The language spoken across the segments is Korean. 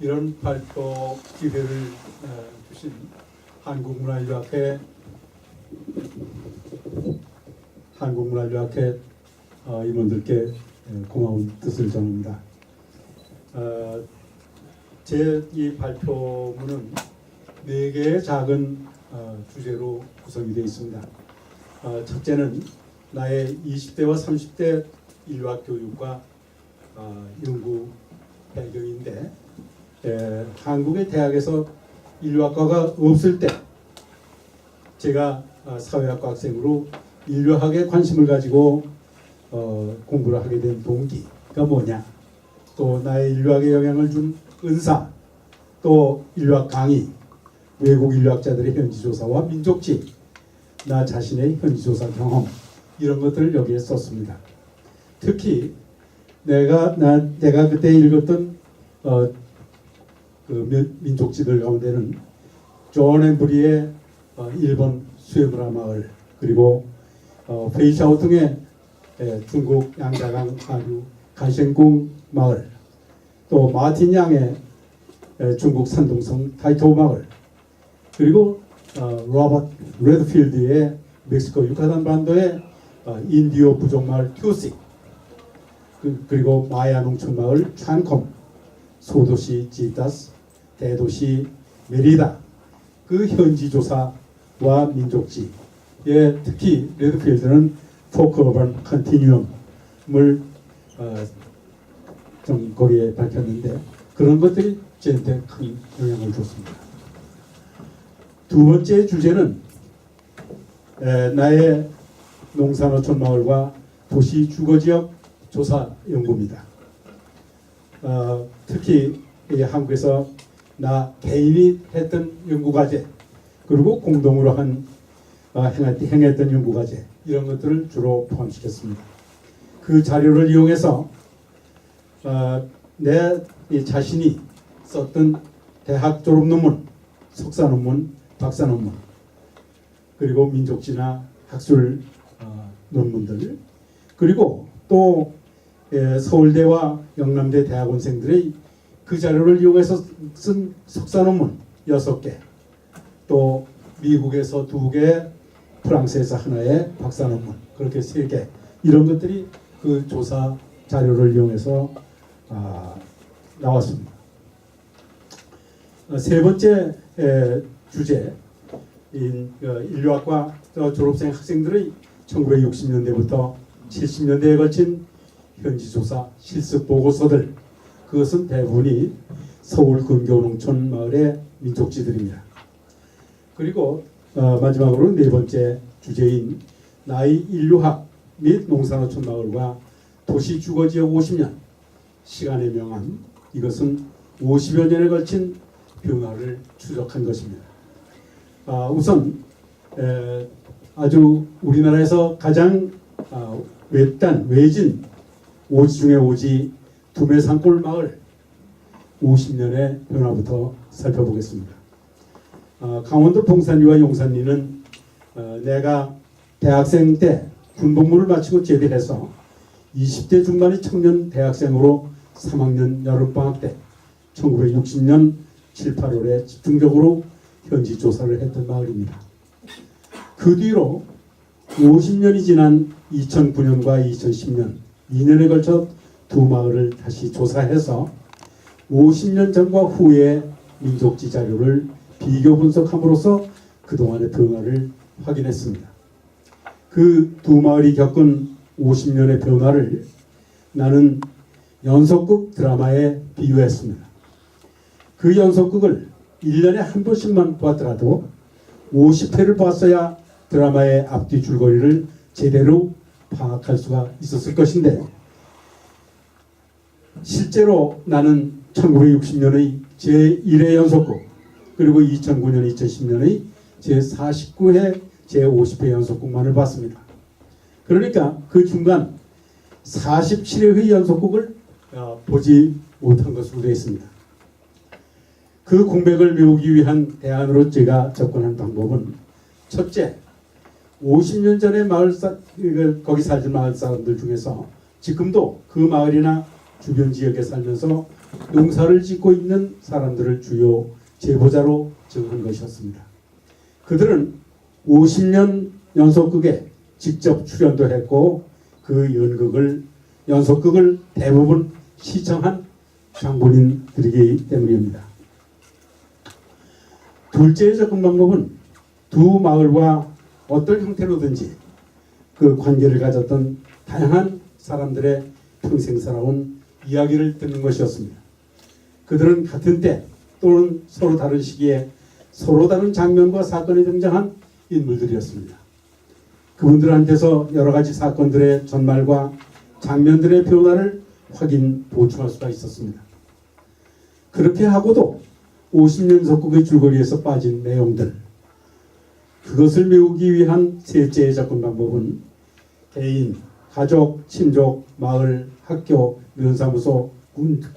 이런 발표 기회를 주신 한국문화유학회 임원들께 고마운 뜻을 전합니다. 제 이 발표문은 4개의 작은 주제로 구성이 되어 있습니다. 첫째는 나의 20대와 30대 인류학 교육과 연구 배경인데, 한국의 대학에서 인류학과가 없을 때 제가 사회학과 학생으로 인류학에 관심을 가지고 공부를 하게 된 동기가 뭐냐, 또 나의 인류학에 영향을 준 은사, 또 인류학 강의, 외국 인류학자들의 현지조사와 민족지, 나 자신의 현지조사 경험, 이런 것들을 여기에 썼습니다. 특히 내가 그때 읽었던 그 민족지들 가운데는 존 엠브리의 일본 수에무라 마을, 그리고 페이샤오 등의 중국 양자강 하류 간셴궁 마을, 또 마틴 양의 중국 산둥성 타이토 마을, 그리고 로버트 레드필드의 멕시코 유카탄 반도의 인디오 부족 마을 큐식, 그리고 마야 농촌 마을 찬콤, 소도시 지타스, 대도시 메리다, 그 현지 조사와 민족지에 특히 레드필드는 포크 어반 컨티뉴엄을 좀 거기에 밝혔는데, 그런 것들이 저한테 큰 영향을 줬습니다. 두 번째 주제는 나의 농산어촌 마을과 도시 주거지역 조사 연구입니다. 특히 한국에서 나 개인이 했던 연구과제, 그리고 공동으로 행했던 연구과제, 이런 것들을 주로 포함시켰습니다. 그 자료를 이용해서 내 자신이 썼던 대학 졸업 논문, 석사 논문, 박사 논문, 그리고 민족지나 학술 논문들, 그리고 또 서울대와 영남대 대학원생들의 그 자료를 이용해서 쓴 석사 논문 6개, 또 미국에서 2개, 프랑스에서 하나의 박사 논문, 그렇게 3개, 이런 것들이 그 조사 자료를 이용해서 나왔습니다. 세 번째 주제인 인류학과 졸업생 학생들의 1960년대부터 70년대에 걸친 현지조사 실습 보고서들, 그것은 대부분이 서울 근교농촌 마을의 민족지들입니다. 그리고 마지막으로 네 번째 주제인 나의 인류학 및 농산어촌 마을과 도시 주거지역 50년, 시간의 명암, 이것은 50여 년에 걸친 변화를 추적한 것입니다. 우선 아주 우리나라에서 가장 외진 오지 중의 오지 두메산골 마을 50년의 변화부터 살펴보겠습니다. 강원도 봉산리와 용산리는 내가 대학생 때 군복무를 마치고 제대해서 20대 중반의 청년 대학생으로 3학년 여름방학 때 1960년 7, 8월에 집중적으로 현지 조사를 했던 마을입니다. 그 뒤로 50년이 지난 2009년과 2010년 2년에 걸쳐 두 마을을 다시 조사해서 50년 전과 후의 민족지 자료를 비교 분석함으로써 그동안의 변화를 확인했습니다. 그 두 마을이 겪은 50년의 변화를 나는 연속극 드라마에 비유했습니다. 그 연속극을 1년에 한 번씩만 보았더라도 50회를 봤어야 드라마의 앞뒤 줄거리를 제대로 파악할 수가 있었을 것인데, 실제로 나는 1960년의 제1회 연속극, 그리고 2009년, 2010년의 제49회, 제50회 연속극만을 봤습니다. 그러니까 그 중간 47회 연속극을 보지 못한 것으로 되어 있습니다. 그 공백을 메우기 위한 대안으로 제가 접근한 방법은, 첫째, 50년 전에 거기 살던 마을 사람들 중에서 지금도 그 마을이나 주변 지역에 살면서 농사를 짓고 있는 사람들을 주요 제보자로 정한 것이었습니다. 그들은 50년 연속극에 직접 출연도 했고 그 연속극을 대부분 시청한 장본인들이기 때문입니다. 둘째의 접근 방법은 두 마을과 어떤 형태로든지 그 관계를 가졌던 다양한 사람들의 평생 살아온 이야기를 듣는 것이었습니다. 그들은 같은 때 또는 서로 다른 시기에 서로 다른 장면과 사건에 등장한 인물들이었습니다. 그분들한테서 여러 가지 사건들의 전말과 장면들의 변화를 확인, 보충할 수가 있었습니다. 그렇게 하고도 50년 석국의 줄거리에서 빠진 내용들, 그것을 메우기 위한 셋째의 접근 방법은 개인, 가족, 친족, 마을, 학교, 면사무소,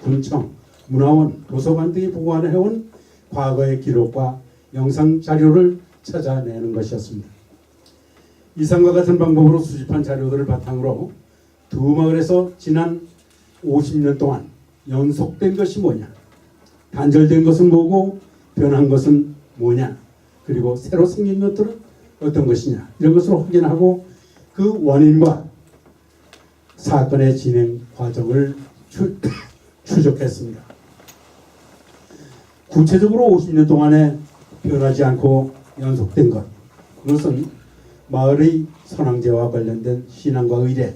군청, 문화원, 도서관 등이 보관해온 과거의 기록과 영상 자료를 찾아내는 것이었습니다. 이상과 같은 방법으로 수집한 자료들을 바탕으로 두 마을에서 지난 50년 동안 연속된 것이 뭐냐, 단절된 것은 뭐고 변한 것은 뭐냐, 그리고 새로 생긴 것들은 어떤 것이냐, 이런 것을 확인하고 그 원인과 사건의 진행 과정을 추적했습니다. 구체적으로 50년 동안에 변하지 않고 연속된 것, 그것은 마을의 선왕제와 관련된 신앙과 의례,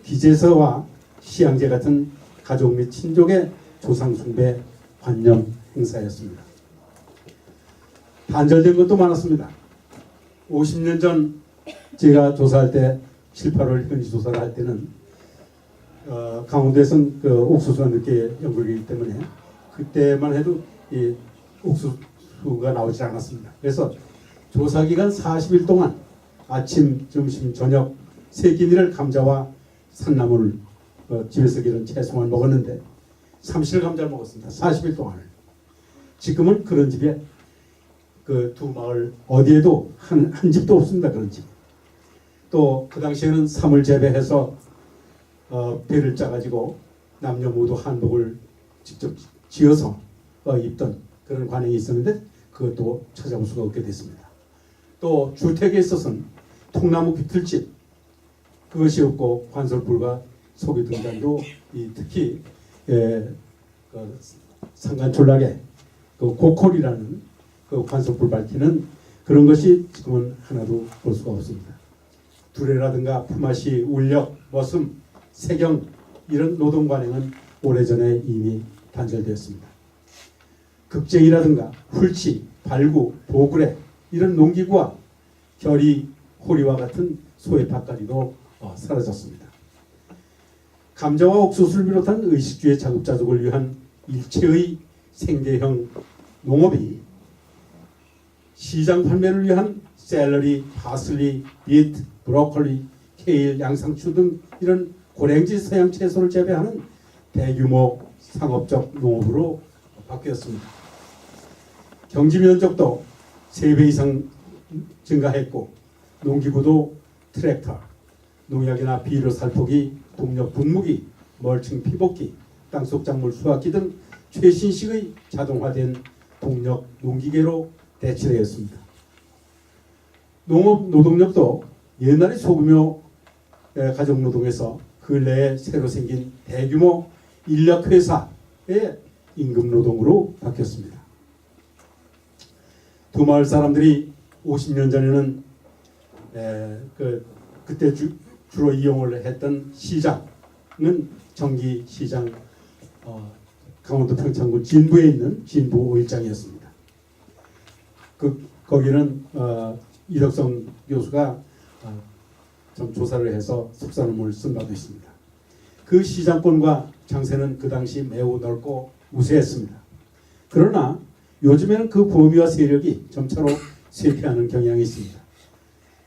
기제서와 시향제 같은 가족 및 친족의 조상 숭배 관념 행사였습니다. 단절된 것도 많았습니다. 50년 전 제가 조사할 때 7, 8월 현지 조사를 할 때는 강원도에서는 그 옥수수가 늦게 연결이기 때문에 그때만 해도 이 옥수수가 나오지 않았습니다. 그래서 조사 기간 40일 동안 아침, 점심, 저녁 세 끼니를 감자와 산나물 집에서 기른 채송을 먹었는데 30일 감자를 먹었습니다. 40일 동안을. 지금은 그런 집에 그 두 마을 어디에도 한 집도 없습니다. 그런 집. 또 그 당시에는 삼을 재배해서 배를 짜가지고 남녀 모두 한복을 직접 지어서 입던 그런 관행이 있었는데 그것도 찾아볼 수가 없게 됐습니다. 또 주택에 있어서는 통나무 비틀집 그것이 없고 관솔불과 소비 등잔도 특히 상간촌락에 그 고콜이라는 그 관솔불 밝히는 그런 것이 지금은 하나도 볼 수가 없습니다. 두레라든가 품앗이, 울력, 머슴, 세경 이런 노동 관행은 오래전에 이미 단절되었습니다. 극쟁이라든가 훌치, 발구, 보그레 이런 농기구와 결이, 호리와 같은 소의 밭갈이도 사라졌습니다. 감자와 옥수수를 비롯한 의식주의 자급자족을 위한 일체의 생계형 농업이 시장 판매를 위한 샐러리, 파슬리, 비트, 브로콜리, 케일, 양상추 등 이런 고랭지 서양 채소를 재배하는 대규모 상업적 농업으로 바뀌었습니다. 경지 면적도 3배 이상 증가했고 농기구도 트랙터, 농약이나 비료 살포기, 동력 분무기, 멀칭 피복기, 땅속 작물 수확기 등 최신식의 자동화된 동력 농기계로 대체되었습니다. 농업 노동력도 옛날의 소규모 가정노동에서 근래에 새로 생긴 대규모 인력회사의 임금노동으로 바뀌었습니다. 두 마을 사람들이 50년 전에는 그때 주로 이용을 했던 시장은 정기시장 강원도 평창군 진부에 있는 진부 오일장이었습니다. 거기는 이덕성 교수가 좀 조사를 해서 석사논문을 쓴 바도 있습니다. 그 시장권과 장세는 그 당시 매우 넓고 우세했습니다. 그러나 요즘에는 그 범위와 세력이 점차로 쇠퇴하는 경향이 있습니다.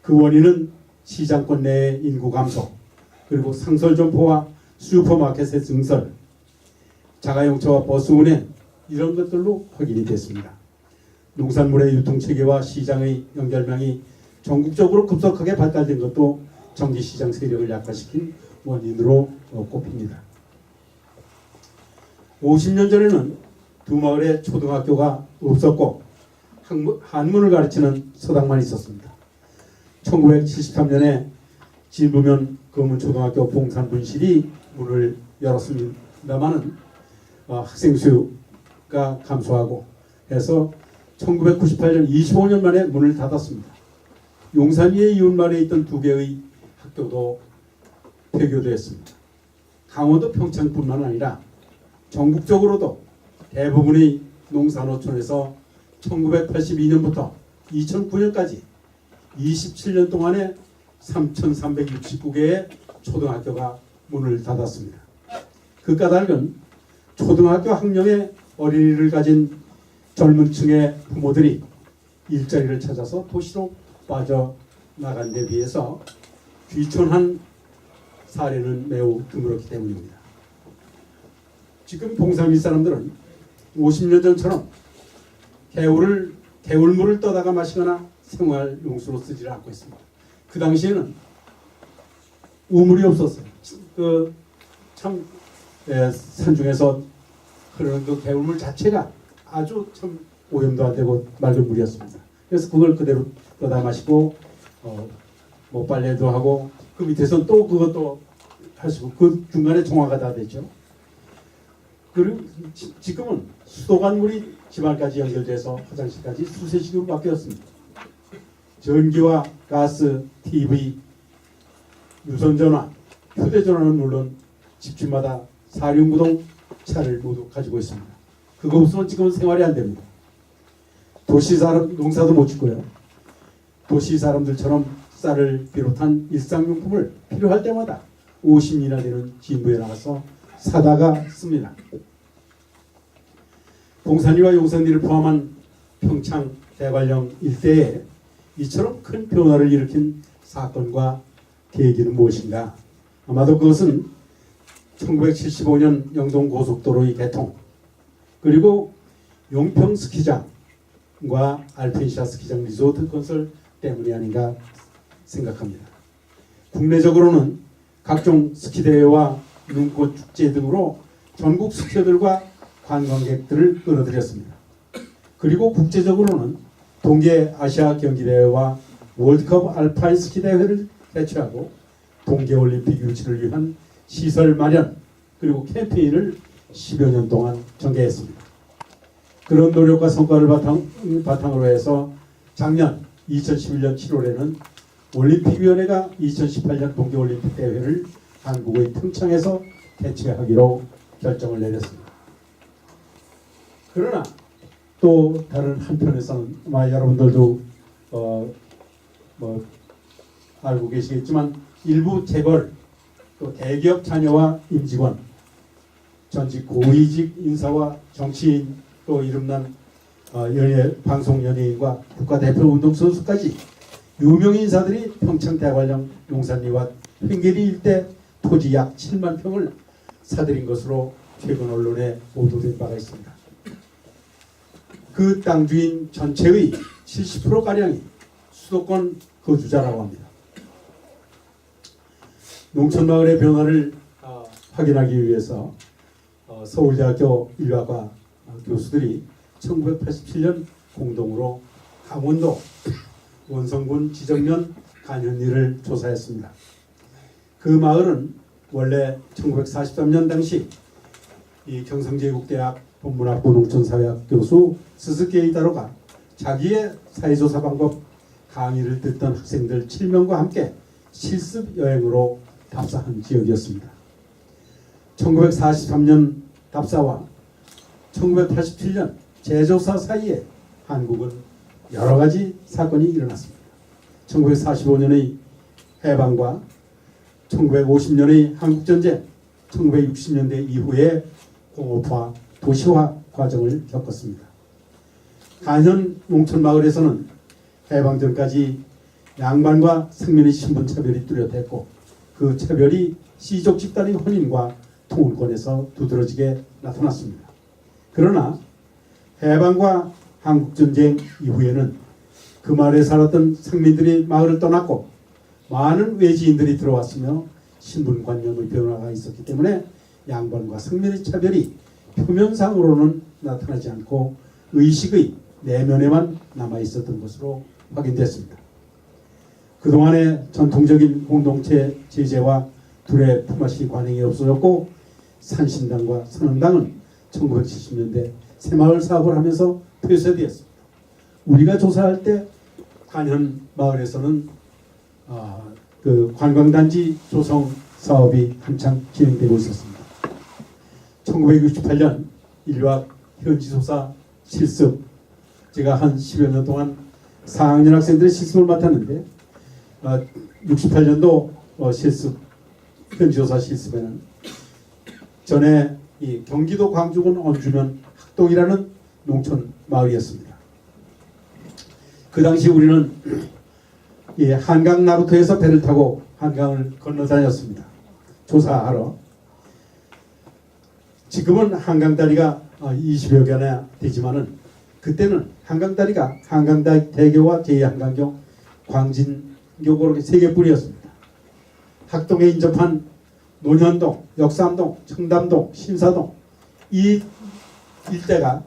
그 원인은 시장권 내의 인구 감소, 그리고 상설 점포와 슈퍼마켓의 증설, 자가용차와 버스 운행 이런 것들로 확인이 됐습니다. 농산물의 유통체계와 시장의 연결망이 전국적으로 급속하게 발달된 것도 정기시장 세력을 약화시킨 원인으로 꼽힙니다. 50년 전에는 두 마을에 초등학교가 없었고 한문을 가르치는 서당만 있었습니다. 1973년에 진부면 검은초등학교 봉산분실이 문을 열었습니다마는 학생 수가 감소하고 해서 1998년 25년 만에 문을 닫았습니다. 용산위의 이웃마을에 있던 두 개의 학교도 폐교되었습니다. 강원도 평창뿐만 아니라 전국적으로도 대부분의 농산어촌에서 1982년부터 2009년까지 27년 동안에 3,369개의 초등학교가 문을 닫았습니다. 그 까닭은 초등학교 학령의 어린이를 가진 젊은 층의 부모들이 일자리를 찾아서 도시로 빠져나간 데 비해서 귀촌한 사례는 매우 드물었기 때문입니다. 지금 봉산 윗사람들은 50년 전처럼 개울물을 떠다가 마시거나 생활용수로 쓰지를 않고 있습니다. 그 당시에는 우물이 없었어요. 산중에서 흐르는 그 개울물 자체가 아주 참 오염도 안 되고 맑은 물이었습니다. 그래서 그걸 그대로 떠다 마시고 뭐 빨래도 하고 그 밑에서는 또 그것도 하시고 그 중간에 정화가 다 됐죠. 그리고 지금은 수도관물이 집안까지 연결돼서 화장실까지 수세식으로 바뀌었습니다. 전기와 가스, TV, 유선전화, 휴대전화는 물론 집집마다 사륜구동 차를 모두 가지고 있습니다. 그거 없으면 지금은 생활이 안 됩니다. 도시 사람 농사도 못 짓고요. 도시 사람들처럼 쌀을 비롯한 일상용품을 필요할 때마다 50리나 되는 진부에 나가서 사다가 씁니다. 봉산리와 용산리를 포함한 평창 대관령 일대에 이처럼 큰 변화를 일으킨 사건과 계기는 무엇인가? 아마도 그것은 1975년 영동고속도로의 개통, 그리고 용평 스키장과 알펜시아 스키장 리조트 건설 때문이 아닌가 생각합니다. 국내적으로는 각종 스키대회와 눈꽃 축제 등으로 전국 스키어들과 관광객들을 끌어들였습니다. 그리고 국제적으로는 동계 아시아 경기대회와 월드컵 알파인 스키 대회를 개최하고 동계올림픽 유치를 위한 시설 마련 그리고 캠페인을 10여 년 동안 전개했습니다. 그런 노력과 성과를 바탕으로 해서 작년 2011년 7월에는 올림픽위원회가 2018년 동계올림픽 대회를 한국의 평창에서 개최하기로 결정을 내렸습니다. 그러나 또 다른 한편에서는 아마 여러분들도 알고 계시겠지만 일부 재벌 또 대기업 자녀와 임직원 전직 고위직 인사와 정치인 또 이름난 방송 연예인과 국가대표 운동선수까지 유명 인사들이 평창 대관령 용산리와 횡계리 일대 토지 약 7만 평을 사들인 것으로 최근 언론에 보도된 바가 있습니다. 그 땅 주인 전체의 70%가량이 수도권 거주자라고 합니다. 농촌마을의 변화를 확인하기 위해서 서울대학교 인류학과 교수들이 1987년 공동으로 강원도 원성군 지정면 간현리를 조사했습니다. 그 마을은 원래 1943년 당시 이 경성제국대학 본문학부 농촌사회학 교수 스스케이타로가 자기의 사회조사 방법 강의를 듣던 학생들 7명과 함께 실습 여행으로 답사한 지역이었습니다. 1943년 답사와 1987년 재조사 사이에 한국은 여러 가지 사건이 일어났습니다. 1945년의 해방과 1950년의 한국전쟁, 1960년대 이후에 공업화, 도시화 과정을 겪었습니다. 간현 농촌마을에서는 해방 전까지 양반과 상민의 신분 차별이 뚜렷했고 그 차별이 씨족 집단의 혼인과 통일권에서 두드러지게 나타났습니다. 그러나 해방과 한국전쟁 이후에는 그 마을에 살았던 상민들이 마을을 떠났고 많은 외지인들이 들어왔으며 신분관념의 변화가 있었기 때문에 양반과 상민의 차별이 표면상으로는 나타나지 않고 의식의 내면에만 남아 있었던 것으로 확인됐습니다. 그동안의 전통적인 공동체 제재와 둘의 품앗이 관행이 없어졌고 산신당과 선흥당은 1970년대 새마을 사업을 하면서 폐쇄되었습니다. 우리가 조사할 때 단현 마을에서는 그 관광단지 조성 사업이 한창 진행되고 있었습니다. 1968년 인류학 현지조사 실습, 제가 한 10여 년 동안 4학년 학생들의 실습을 맡았는데 68년도 실습 현지조사 실습에는 전에 이 경기도 광주군 언주면 학동이라는 농촌 마을이었습니다. 그 당시 우리는 이 한강 나루터에서 배를 타고 한강을 건너 다녔습니다. 조사하러. 지금은 한강다리가 20여 개나 되지만은 그때는 한강다리가 한강대교와 제2한강교, 광진교 그렇게 세 개뿐이었습니다. 학동에 인접한 논현동, 역삼동, 청담동, 신사동 이 일대가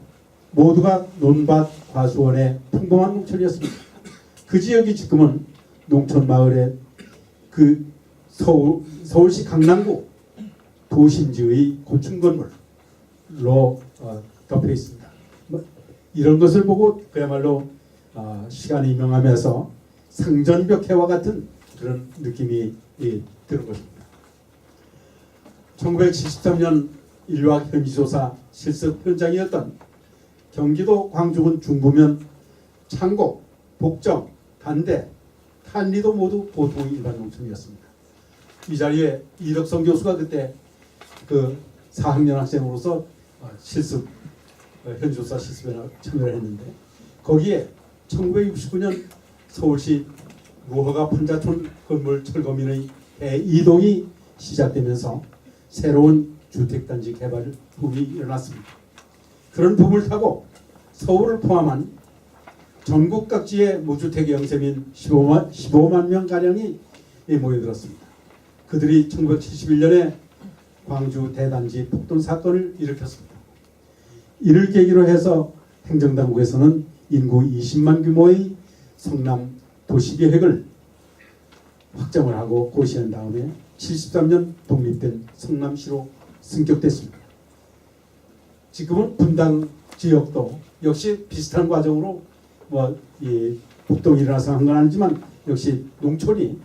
모두가 논밭 과수원의 평범한 농촌이었습니다. 그 지역이 지금은 농촌 마을의 그 서울시 강남구 도심지의 고층 건물로 덮여 있습니다. 이런 것을 보고 그야말로 시간이 명하면서 상전벽해와 같은 그런 느낌이 드는 것입니다. 1973년 인류학 현지조사 실습 현장이었던 경기도 광주군 중부면 창곡, 복정, 단대, 탄리도 모두 보통 일반 농촌이었습니다. 이 자리에 이덕성 교수가 그때 그 4학년 학생으로서 실습 현지조사 실습에 참여를 했는데 거기에 1969년 서울시 무허가 판자촌 건물 철거민의 이동이 시작되면서 새로운 주택단지 개발 붐이 일어났습니다. 그런 붐을 타고 서울을 포함한 전국 각지의 무주택 영세민 15만 명가량이 모여들었습니다. 그들이 1971년에 광주 대단지 폭동 사건을 일으켰습니다. 이를 계기로 해서 행정당국에서는 인구 20만 규모의 성남 도시계획을 확정을 하고 고시한 다음에 73년 독립된 성남시로 승격됐습니다. 지금은 분당 지역도 역시 비슷한 과정으로 이 폭동이 일어나서 한 건 아니지만 역시 농촌이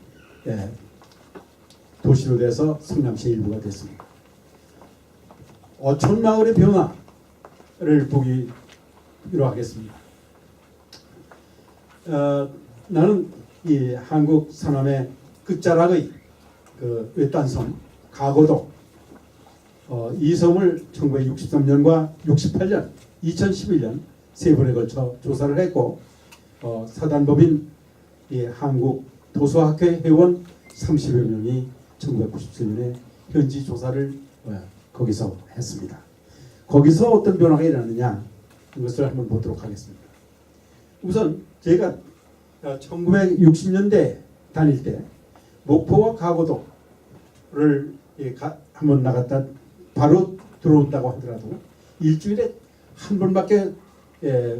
도시로 돼서 성남시의 일부가 됐습니다. 어촌 마을의 변화를 보기로 하겠습니다. 나는 이 한국 서남의 끝자락의 그 외딴섬 가고도 이 섬을 1963년과 68년, 2011년 세 번에 걸쳐 조사를 했고 사단법인 한국 도서학회 회원 30여 명이 1997년에 현지 조사를 거기서 했습니다. 거기서 어떤 변화가 일어났느냐 이것을 한번 보도록 하겠습니다. 우선 제가 1960년대 다닐 때 목포와 가고도를 한번 나갔다 바로 들어온다고 하더라도 일주일에 한 번밖에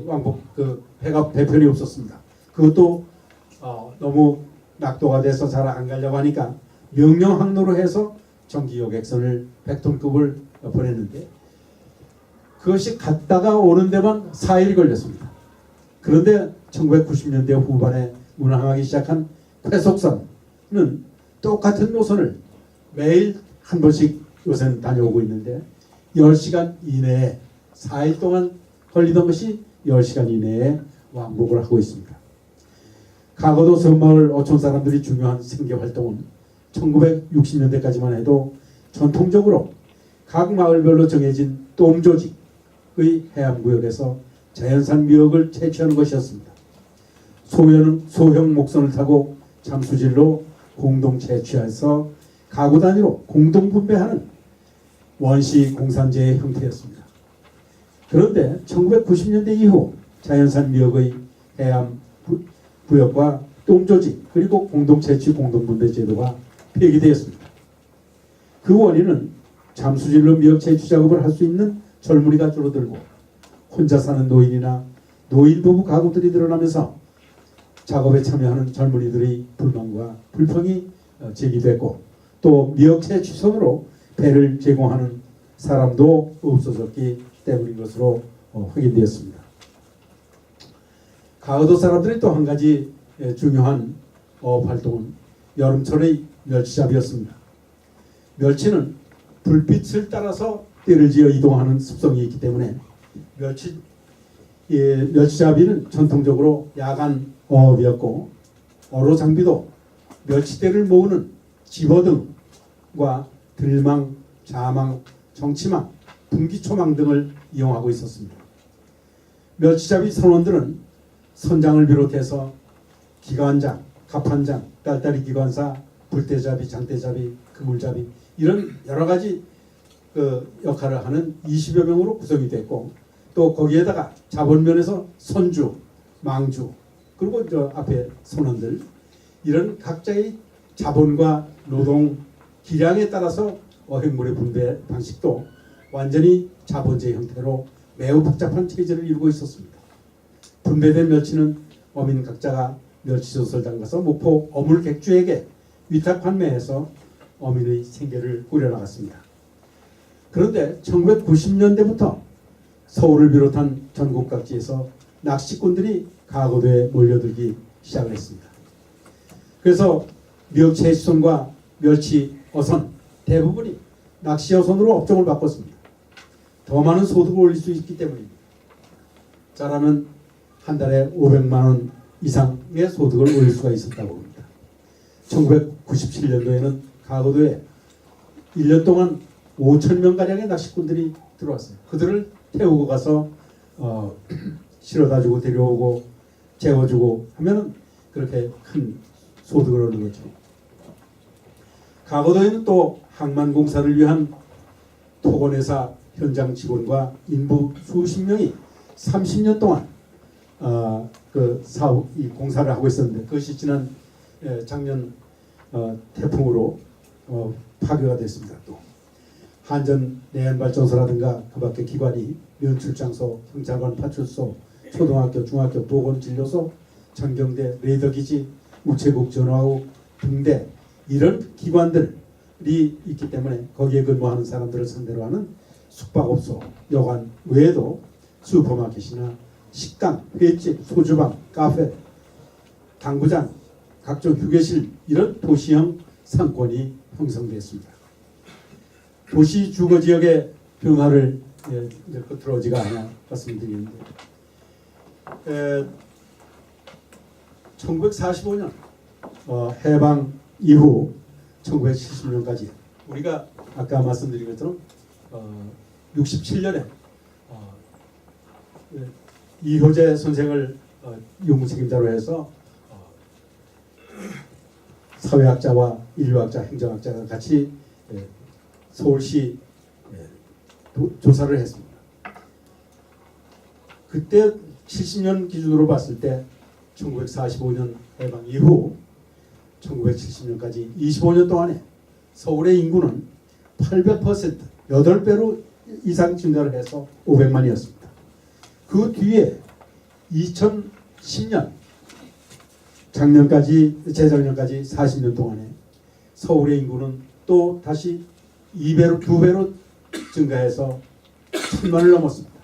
왕복 그 배편이 없었습니다. 그것도 너무 낙도가 돼서 잘 안 가려고 하니까 명령 항로로 해서 정기 여객선을 100톤급을 보냈는데 그것이 갔다가 오는 데만 4일이 걸렸습니다. 그런데 1990년대 후반에 운항하기 시작한 회속선은 똑같은 노선을 매일 한 번씩 요새는 다녀오고 있는데 10시간 이내에 4일 동안 걸리던 것이 10시간 이내에 왕복을 하고 있습니다. 가거도 섬마을 어촌 사람들이 중요한 생계활동은 1960년대까지만 해도 전통적으로 각 마을별로 정해진 똠조직의 해안구역에서 자연산 미역을 채취하는 것이었습니다. 소형 목선을 타고 잠수질로 공동 채취해서 가구 단위로 공동 분배하는 원시 공산제의 형태였습니다. 그런데 1990년대 이후 자연산 미역의 해안 구역과 똠조직 그리고 공동 채취 공동 분배 제도가 폐기되었습니다. 그 원인은 잠수질로 미역 채취 작업을 할 수 있는 젊은이가 줄어들고 혼자 사는 노인이나 노인 부부 가구들이 늘어나면서 작업에 참여하는 젊은이들의 불만과 불평이 제기됐고 또 미역채 취소로 배를 제공하는 사람도 없어졌기 때문인 것으로 확인되었습니다. 가거도 사람들이 또 한 가지 중요한 활동은 여름철의 멸치잡이였습니다. 멸치는 불빛을 따라서 떼를 지어 이동하는 습성이 있기 때문에 멸치잡이는 전통적으로 야간 어업이었고 어로 장비도 멸치떼를 모으는 집어등과 들망, 자망, 정치망, 분기초망 등을 이용하고 있었습니다. 멸치잡이 선원들은 선장을 비롯해서 기관장, 갑판장, 딸딸이 기관사, 불대잡이, 장대잡이, 그물잡이 이런 여러 가지 역할을 하는 20여 명으로 구성이 됐고 또 거기에다가 자본면에서 선주, 망주 그리고 저 앞에 선원들 이런 각자의 자본과 노동 기량에 따라서 어획물의 분배 방식도 완전히 자본제 형태로 매우 복잡한 체제를 이루고 있었습니다. 분배된 멸치는 어민 각자가 멸치젓을 담가서 목포 어물 객주에게 위탁 판매해서 어민의 생계를 꾸려나갔습니다. 그런데 1990년대부터 서울을 비롯한 전국 각지에서 낚시꾼들이 가거도에 몰려들기 시작을 했습니다. 그래서 미역채 수선과 멸치 어선 대부분이 낚시 어선으로 업종을 바꿨습니다. 더 많은 소득을 올릴 수 있기 때문입니다. 자라면 한 달에 500만 원 이상의 소득을 올릴 수가 있었다고 합니다. 1997년도에는 가거도에 1년 동안 5천 명가량의 낚시꾼들이 들어왔어요. 그들을 태우고 가서 실어다주고 데려오고 재워주고 하면은 그렇게 큰 소득을 얻는 거죠. 가거도에는 또 항만공사를 위한 토건회사 현장 직원과 인부 수십 명이 30년 동안 이 공사를 하고 있었는데 그것이 지난 작년 태풍으로 파괴가 됐습니다. 또 한전 내연발전소라든가 그 밖의 기관이 면출장소, 경찰관 파출소, 초등학교, 중학교, 보건진료소, 전경대, 레이더기지, 우체국 전화국 등대 이런 기관들이 있기 때문에 거기에 근무하는 사람들을 상대로 하는 숙박업소, 여관 외에도 슈퍼마켓이나 식당, 횟집, 소주방, 카페, 당구장, 각종 휴게실 이런 도시형 상권이 형성됐습니다. 도시 주거지역의 변화를 들어오지가 않아 말씀드리는데 1945년 해방 이후 1970년까지 우리가 아까 말씀드린 것처럼 67년에 이효재 선생을 연구책임자로 해서 사회학자와 인류학자, 행정학자가 같이 서울시 조사를 했습니다. 그때 70년 기준으로 봤을 때 1945년 해방 이후 1970년까지 25년 동안에 서울의 인구는 800% 8배로 이상 증가를 해서 500만이었습니다. 그 뒤에 2010년 재작년까지 40년 동안에 서울의 인구는 또 다시 2배로 2배로 증가해서 1000만을 넘었습니다.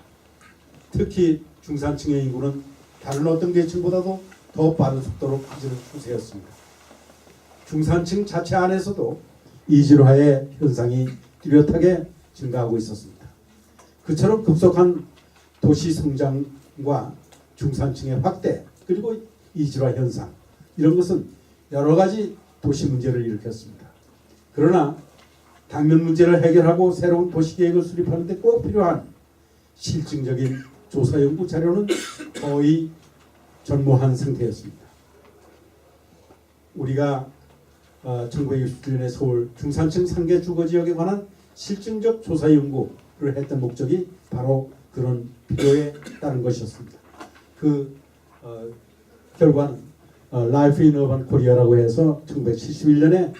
특히 중산층의 인구는 다른 어떤 계층보다도 더 빠른 속도로 커지는 추세였습니다. 중산층 자체 안에서도 이질화의 현상이 뚜렷하게 증가하고 있었습니다. 그처럼 급속한 도시 성장과 중산층의 확대 그리고 이질화 현상 이런 것은 여러 가지 도시 문제를 일으켰습니다. 그러나 당면 문제를 해결하고 새로운 도시계획을 수립하는 데 꼭 필요한 실증적인 조사 연구 자료는 거의 전무한 상태였습니다. 우리가 1967년에 서울 중산층 상계 주거지역에 관한 실증적 조사 연구를 했던 목적이 바로 그런 필요에 따른 것이었습니다. 그 결과는 Life in Urban Korea라고 해서 1971년에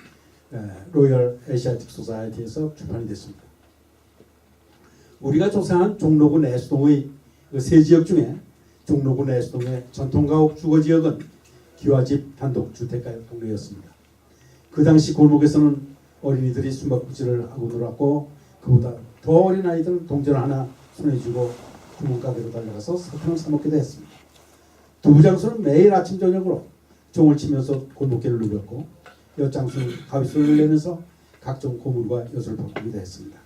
로열 에시아틱 소사이티에서 출판이 됐습니다. 우리가 조사한 종로구 내수동의 그 세 지역 중에 종로구 내수동의 전통가옥 주거지역은 기와집 단독주택가 동네였습니다. 그 당시 골목에서는 어린이들이 숨바꼭질을 하고 놀았고 그보다 더 어린 아이들은 동전 하나 손에 쥐고 구멍가게로 달려가서 사탕을 사 먹기도 했습니다. 두 장수는 매일 아침 저녁으로 종을 치면서 골목길을 누볐고 엿장수는 가위소리를 내면서 각종 고물과 엿을 바꾸기도 했습니다.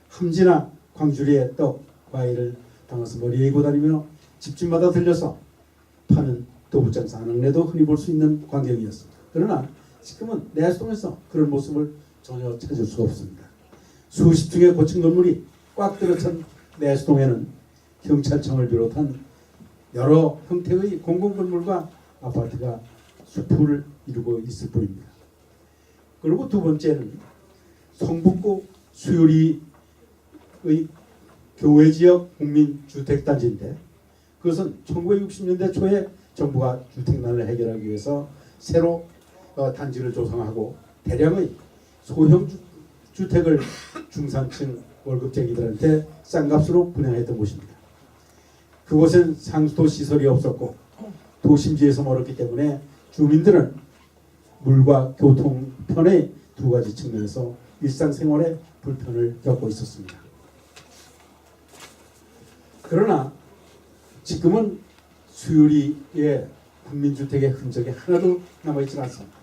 함지나 광주리에 떡, 과일을 담아서 머리에 이고 다니며 집집마다 들려서 파는 도부장사 안흥내도 흔히 볼 수 있는 광경이었습니다. 그러나 지금은 내수동에서 그런 모습을 전혀 찾을 수가 없습니다. 수십 중의 고층 건물이 꽉 들어찬 내수동에는 경찰청을 비롯한 여러 형태의 공공건물과 아파트가 수풀을 이루고 있을 뿐입니다. 그리고 두 번째는 성북구 수유리의 교외지역 국민주택단지인데 그것은 1960년대 초에 정부가 주택난을 해결하기 위해서 새로 단지를 조성하고 대량의 소형 주택을 중산층 월급쟁이들한테 싼 값으로 분양했던 곳입니다. 그곳엔 상수도 시설이 없었고 도심지에서 멀었기 때문에 주민들은 물과 교통편의 두 가지 측면에서 일상생활에 불편을 겪고 있었습니다. 그러나 지금은 수유리의 국민주택의 흔적이 하나도 남아있지 않습니다.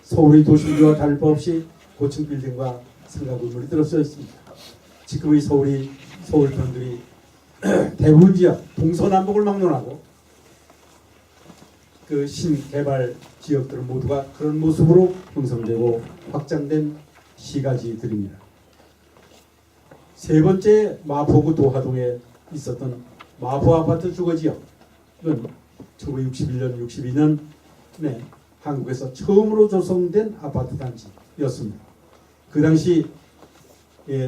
서울의 도심지와 다를 바 없이 고층 빌딩과 상가 건물이 들어서 있습니다. 지금의 서울 편들이 대부분 지역 동서남북을 막론하고 그 신개발 지역들은 모두가 그런 모습으로 형성되고 확장된 시가지들입니다. 세 번째 마포구 도하동에 있었던 마포 아파트 주거지역은 1961년, 62년에 한국에서 처음으로 조성된 아파트 단지였습니다. 그 당시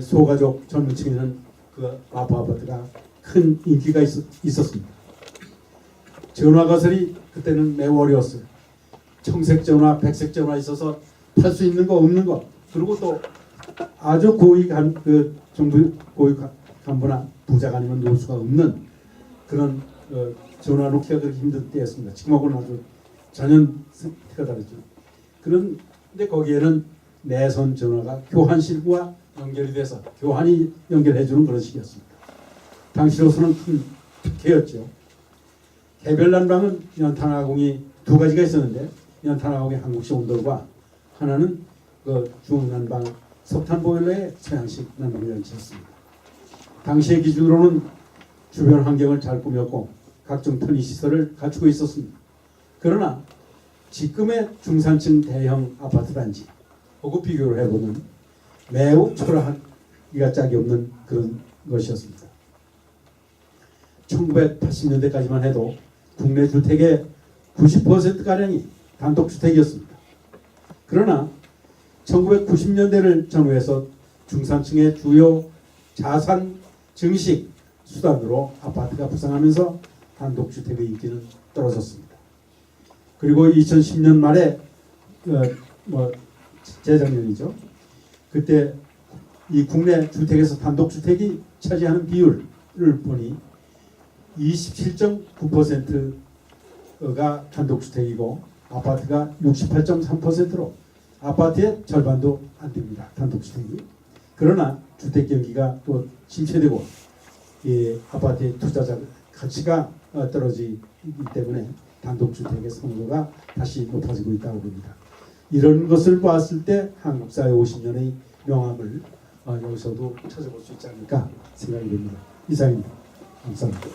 소가족 젊은층에는 그 마포 아파트가 큰 인기가 있었습니다. 전화 거슬이 그때는 매우 어려웠어요. 청색 전화, 백색 전화 있어서 팔 수 있는 거 없는 거 그리고 또 아주 고위 정부 고위 간부나 부자가 아니면 놓을 수가 없는 그런 전화 놓기가 그렇게 힘든 때였습니다. 지금하고는 아주 전혀 태가 다르죠. 그런데 거기에는 내선 전화가 교환실과 연결이 돼서 교환이 연결해주는 그런 식이었습니다. 당시로서는 큰 특혜였죠. 개별 난방은 연탄화공이 두 가지가 있었는데 연탄화공의 한국식 온돌과 하나는 그 중난방 석탄 보일러의 서양식 난방 장치였습니다. 당시의 기준으로는 주변 환경을 잘 꾸몄고 각종 편의 시설을 갖추고 있었습니다. 그러나 지금의 중산층 대형 아파트 단지하고 비교를 해보면 매우 초라하기가 짝이 없는 그런 것이었습니다. 1980년대까지만 해도 국내 주택의 90%가량이 단독주택이었습니다. 그러나 1990년대를 전후해서 중산층의 주요 자산 증식 수단으로 아파트가 부상하면서 단독주택의 인기는 떨어졌습니다. 그리고 2010년 말에 재작년이죠. 그때 이 국내 주택에서 단독주택이 차지하는 비율을 보니 27.9%가 단독주택이고 아파트가 68.3%로 아파트의 절반도 안 됩니다. 단독주택이. 그러나 주택 경기가 또 침체되고 이 아파트의 투자자 가치가 떨어지기 때문에 단독주택의 선호도가 다시 높아지고 있다고 봅니다. 이런 것을 봤을 때 한국 사회 50년의 명암을 여기서도 찾아볼 수 있지 않을까 생각이 됩니다. 이상입니다. 감사합니다.